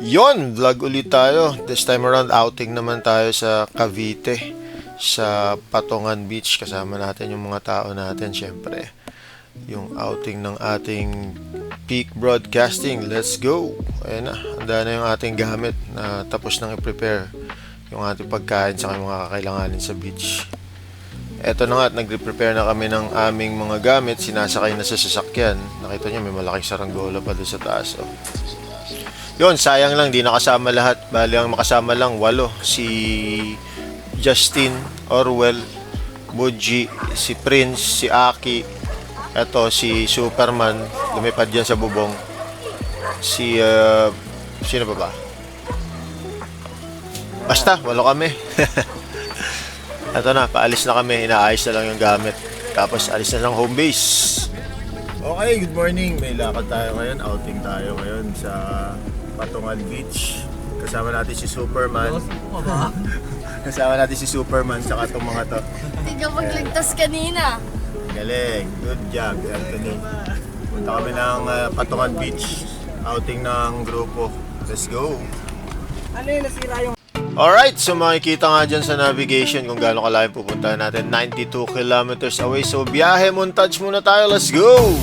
Yon, vlog ulit tayo. This time around, outing naman tayo sa Cavite, sa Patongan Beach. Kasama natin yung mga tao natin, syempre. Yung outing ng ating Peak Broadcasting. Let's go! Ayan na, handa na yung ating gamit na tapos nang i-prepare yung ating pagkain sa mga kakailanganin sa beach. Eto na nga at nagre-prepare na kami ng aming mga gamit. Sinasakay na sa sasakyan. Nakita nyo, may malaking saranggola pa doon sa taas. Oh. Yun, sayang lang, di nakasama lahat. Bali, ang makasama lang, 8. Si Justin, Orwell, Buji, si Prince, si Aki, eto, si Superman, lumipad yan sa bubong. Sino pa ba? Basta, 8 kami. Eto na, paalis na kami, inaayos na lang yung gamit. Tapos, alis na lang home base. Okay, good morning. May lakad tayo ngayon, outing tayo ngayon sa Patongan Beach. Kasama natin si Superman. Kasama natin si Superman saka itong mga to. Hindi ka magligtas kanina. Galing. Good job, Anthony. Punta kami ng Patongan Beach. Outing ng grupo. Let's go. Ano yung nasira yung... Alright, so makikita nga dyan sa navigation kung gaano kalayo pupunta natin. 92 kilometers away. So biyahe, montage muna tayo. Let's go!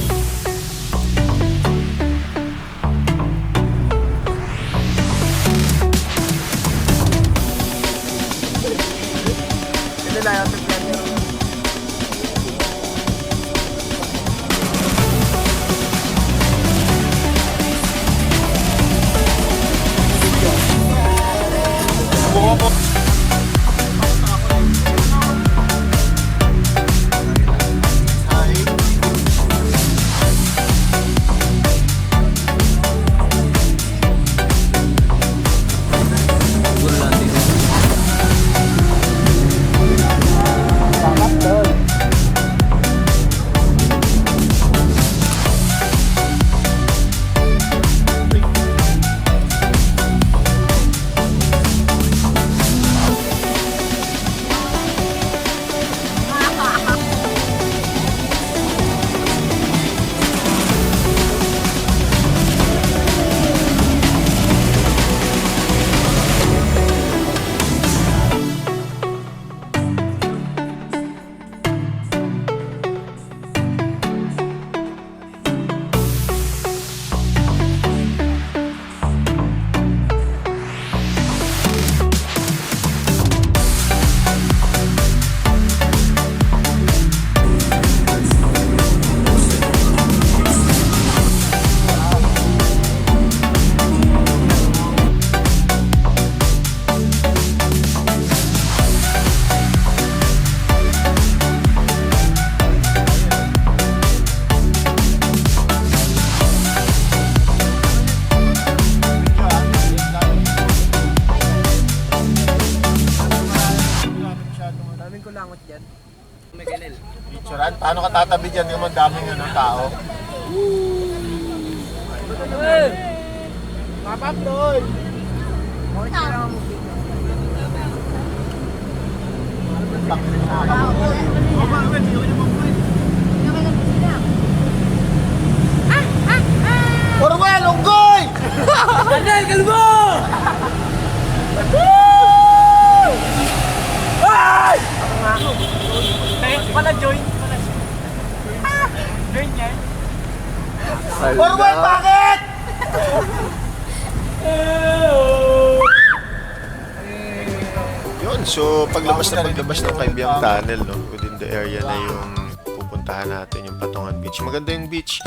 Picturean? Paano ka tatabi dyan? Yung daming tao. Papaploy! Orwell, unggoy! Daniel, kalbo! Ay! Pala join. Join yan. Orwell, bakit? Yun, so paglabas ng Kaibiyang Tunnel, no, within the area na yung pupuntahan natin, yung Patongan Beach. Maganda yung beach,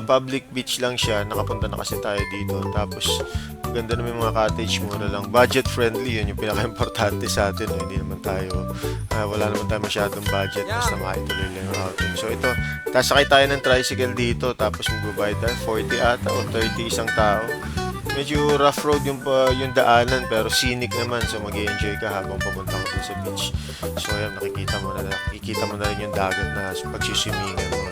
public beach lang siya, nakapunta na kasi tayo dito. Tapos maganda naman yung mga cottage, mura lang, budget friendly, yun yung pinaka-importante sa atin, no? Hindi naman tayo, wala naman tayo masyadong budget, basta makituloy lang yung outing. So ito, sasakay tayo ng tricycle dito, tapos magbabayad tayo 40 ata o 30 isang tao. Medyo rough road yung daanan, pero scenic naman, so mag-enjoy ka habang papunta ka dun sa beach. So ayan, nakikita mo na rin yung dagat na pagsiswimingan mo.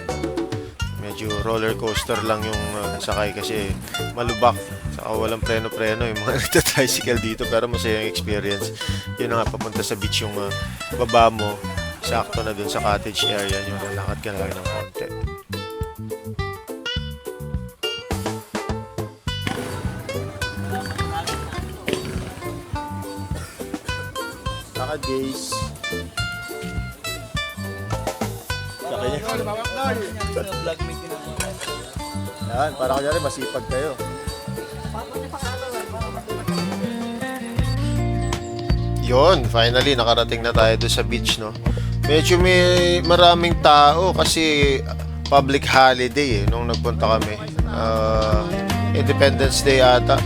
Medyo roller coaster lang yung sakay kasi malubak, saka walang preno-preno yung mga nagta-tricycle dito, pero masaya yung experience. Yun na nga, papunta sa beach yung baba mo, sakto na dun sa cottage area, yung lalakad ka na lang ng konti. naka-gaze. Sa kanya. Yan, para kunyari masipag kayo. Yon, finally nakarating na tayo doon sa beach, no. Medyo may maraming tao kasi public holiday nung nagpunta kami. Independence Day ata.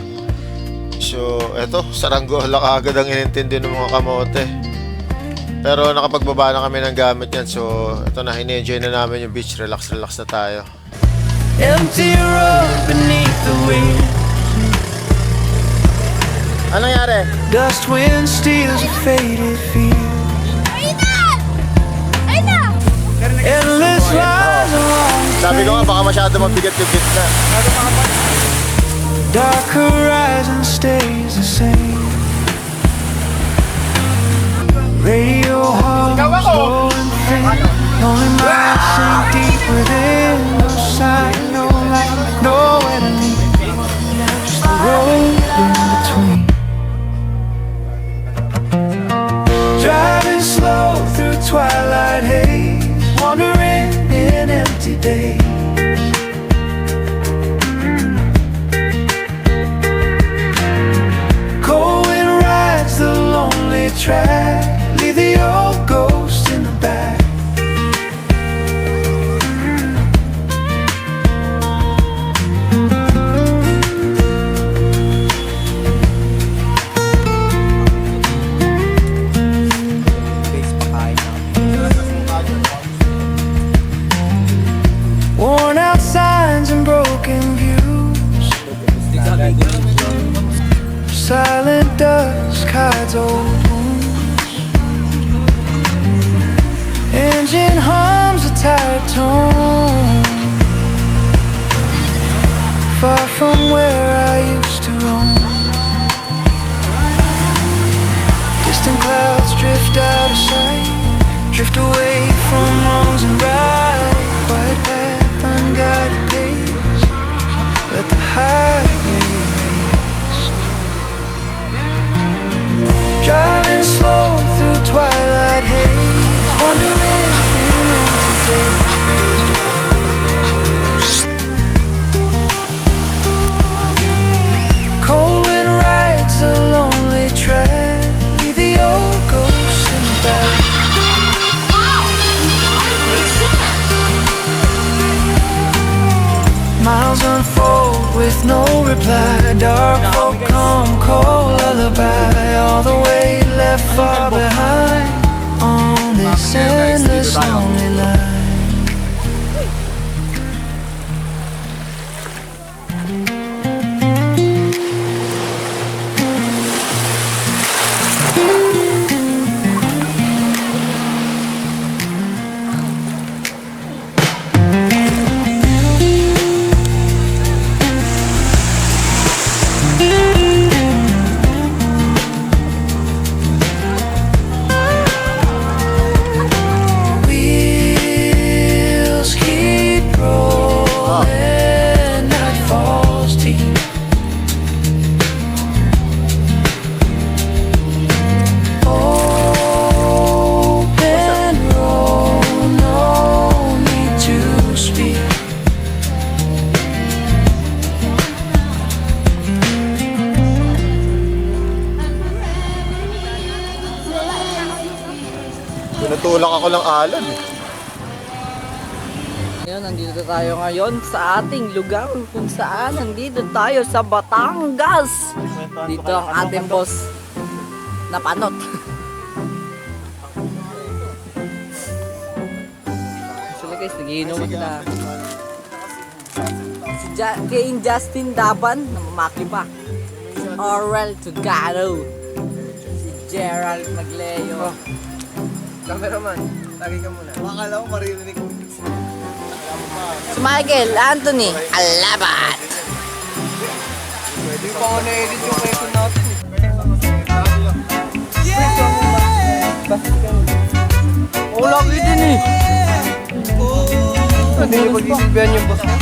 So, eto, saranggola kaagad ang inintindi ng mga kamote. Pero nakapagbaba na kami ng gamit yan. So, eto na, in-enjoy na namin yung beach. Relax na tayo. Empty road beneath the wind. Anong nangyari? Dust wind steals a faded field. Ayun na! Ayun na! Endless lines along Sabi ko nga, baka masyado mabigat yung beach na. dark horizon stays the same. Radio halls low and faint. Lonely minds sink deep within. No sign, no light, nowhere to lead. Just the road in between. Driving slow through twilight haze, wandering in empty days. Cold wind rides the lonely track, leave the old ghost in the back. Worn out signs and broken views, silent dusk hides old wounds. Engine hums a tired tone, far from where I used to roam. Distant clouds drift out of sight, drift away from wrongs and right. Quiet path, unguided pace, let the highway race. Driving slow through twilight haze, wandering in empty days. Cold wind rides a lonely track, leave the old ghost in the back. Miles unfold with no reply. Dark folk come cold lullaby. All the way left far behind on this endless lonely line. Wheels keep rolling, night falls deep. Open road, no need to speak. Pinatulak ako ng alon. Ngayon, nandito tayo ngayon sa ating lugar kung saan nandito tayo sa Batangas. Dito ang ating boss na panot. Sila guys, nagiinom sila. Si Kane Justin Daban, namamaki pa. Oral Tugaro. Si Gerald Magleo. Cameraman, lagi ka muna. Makakala ko maririnig ko. Si Michael Anthony Alabat. Pwede pa ako na-edit yung record natin. Yeah! Oo, lagi din eh. Hindi niyo pag-isilbihan yung boss niya.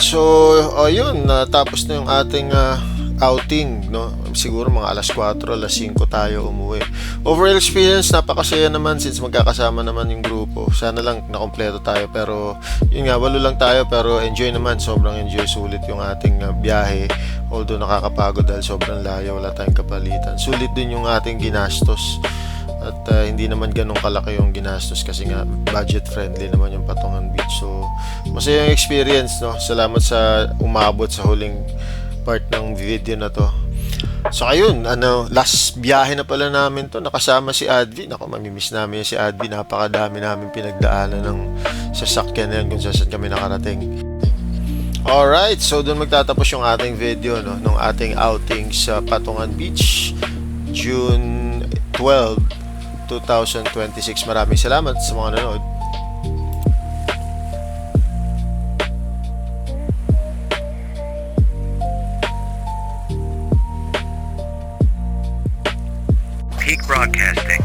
So, yun, natapos na yung ating outing, no? Siguro mga alas 4, alas 5 tayo umuwi. Overall experience, napakasaya naman since magkakasama naman yung grupo. Sana lang nakompleto tayo, pero yun nga, 8 lang tayo, pero enjoy naman, sobrang enjoy, sulit yung ating biyahe. Although nakakapagod dahil sobrang layo, wala tayong kapalitan. Sulit din yung ating ginastos. At hindi naman ganun kalaki yung ginastos kasi nga budget friendly naman yung Patungan Beach. So, masaya yung experience, no? Salamat sa umabot sa huling part ng video na to. So ayun, last biyahe na pala namin to. Nakasama si Advi. Naku, mamimiss namin si Advi. Napakadami namin pinagdaanan ng sasakyan na yan kung saan kami nakarating. Alright, so doon magtatapos yung ating video, no, ng ating outing sa Patungan Beach, June 12, 2026. Maraming salamat sa mga nanood. Peak Broadcasting.